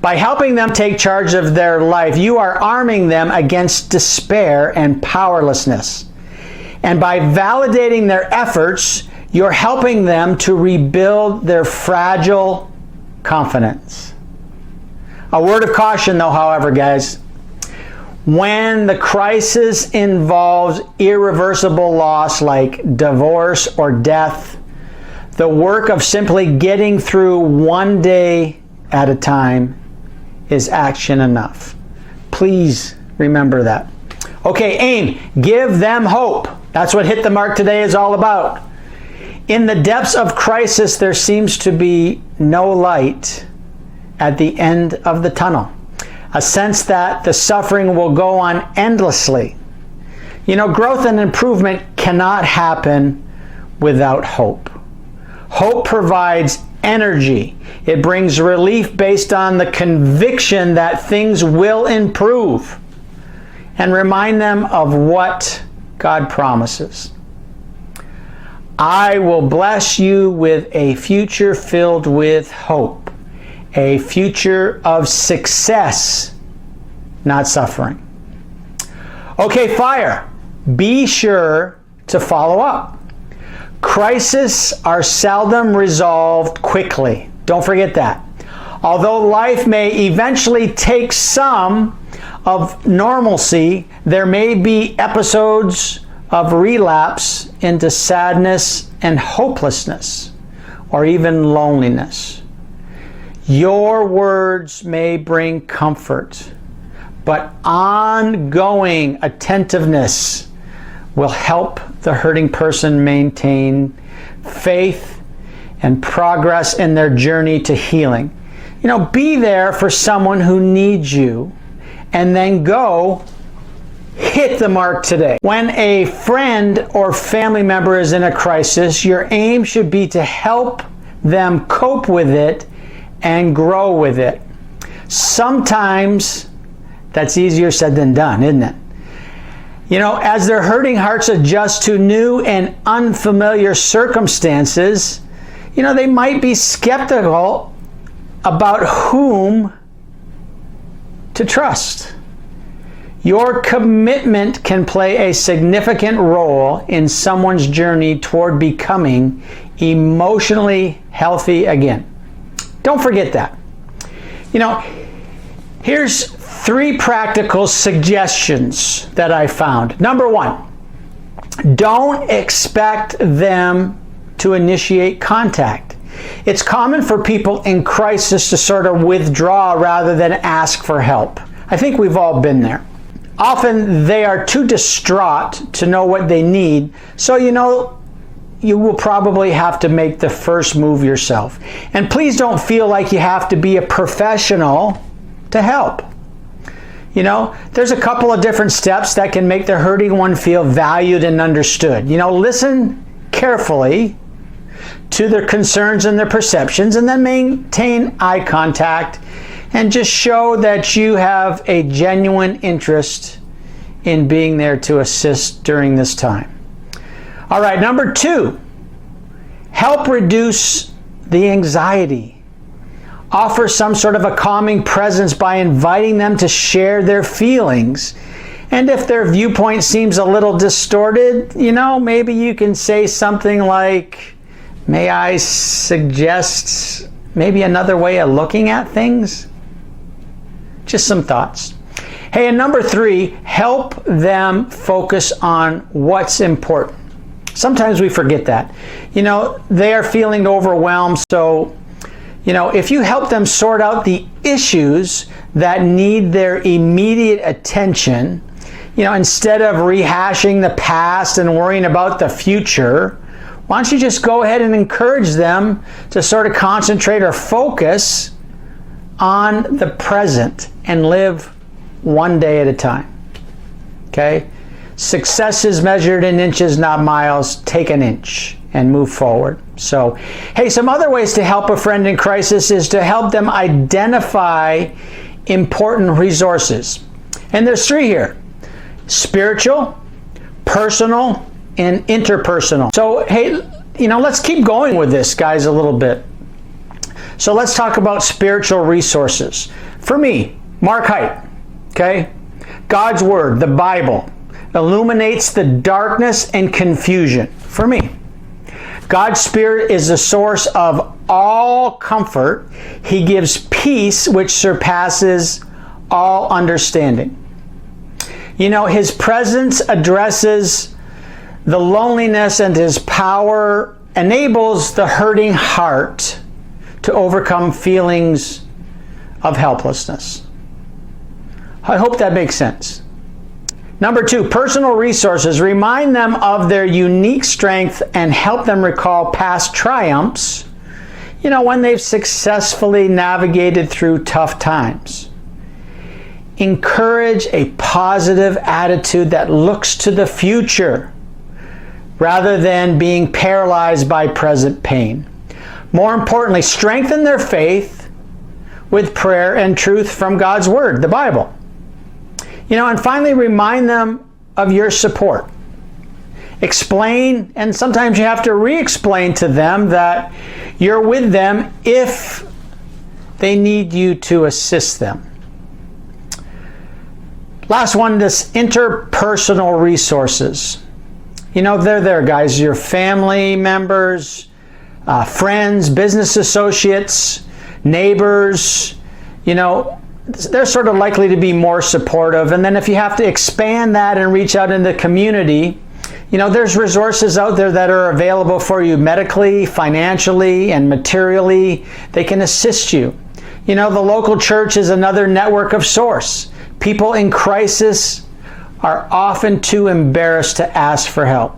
By helping them take charge of their life, you are arming them against despair and powerlessness. And by validating their efforts, you're helping them to rebuild their fragile confidence. A word of caution though, however, guys. When the crisis involves irreversible loss like divorce or death, the work of simply getting through one day at a time is action enough. Please remember that. Okay, aim. Give them hope. That's what Hit the Mark today is all about. In the depths of crisis, there seems to be no light at the end of the tunnel. A sense that the suffering will go on endlessly. You know, growth and improvement cannot happen without hope. Hope provides energy. It brings relief based on the conviction that things will improve, and remind them of what God promises. I will bless you with a future filled with hope, a future of success, not suffering. Okay, fire. Be sure to follow up. Crises are seldom resolved quickly. Don't forget that. Although life may eventually take some of normalcy, there may be episodes of relapse into sadness and hopelessness, or even loneliness. Your words may bring comfort, but ongoing attentiveness will help the hurting person maintain faith and progress in their journey to healing. You know, be there for someone who needs you, and then go hit the mark today. When a friend or family member is in a crisis, your aim should be to help them cope with it and grow with it. Sometimes that's easier said than done, isn't it? You know, as their hurting hearts adjust to new and unfamiliar circumstances, you know, they might be skeptical about whom to trust. Your commitment can play a significant role in someone's journey toward becoming emotionally healthy again. Don't forget that. You know, here's 3 practical suggestions that I found. Number 1, don't expect them to initiate contact. It's common for people in crisis to sort of withdraw rather than ask for help. I think we've all been there. Often they are too distraught to know what they need, so you will probably have to make the first move yourself. And please don't feel like you have to be a professional to help. You know, there's a couple of different steps that can make the hurting one feel valued and understood. You know, listen carefully to their concerns and their perceptions, and then maintain eye contact and just show that you have a genuine interest in being there to assist during this time. All right, number 2, help reduce the anxiety. Offer some sort of a calming presence by inviting them to share their feelings. And if their viewpoint seems a little distorted, you know, maybe you can say something like, may I suggest maybe another way of looking at things? Just some thoughts. Hey, and number 3, help them focus on what's important. Sometimes we forget that. You know, they are feeling overwhelmed, so you know, if you help them sort out the issues that need their immediate attention, you know, instead of rehashing the past and worrying about the future, why don't you just go ahead and encourage them to sort of concentrate or focus on the present and live one day at a time. Okay? Success is measured in inches, not miles. Take an inch and move forward. So, hey, some other ways to help a friend in crisis is to help them identify important resources. And there's 3 here: spiritual, personal, and interpersonal. So, hey, you know, let's keep going with this, guys, a little bit. So let's talk about spiritual resources. For me, Mark Height, okay? God's Word, the Bible, illuminates the darkness and confusion. For me, God's Spirit is the source of all comfort. He gives peace which surpasses all understanding. You know, His presence addresses the loneliness, and His power enables the hurting heart to overcome feelings of helplessness. I hope that makes sense. Number 2, personal resources. Remind them of their unique strength and help them recall past triumphs, you know, when they've successfully navigated through tough times. Encourage a positive attitude that looks to the future rather than being paralyzed by present pain. More importantly, strengthen their faith with prayer and truth from God's Word, the Bible. You know, and finally, remind them of your support. Explain, and sometimes you have to re-explain to them that you're with them if they need you to assist them. Last one, this interpersonal resources. You know, they're there, guys. Your family members, friends, business associates, neighbors, you know, they're sort of likely to be more supportive. And then if you have to expand that and reach out in the community, you know, there's resources out there that are available for you medically, financially, and materially. They can assist you. You know, the local church is another network of source. People in crisis are often too embarrassed to ask for help.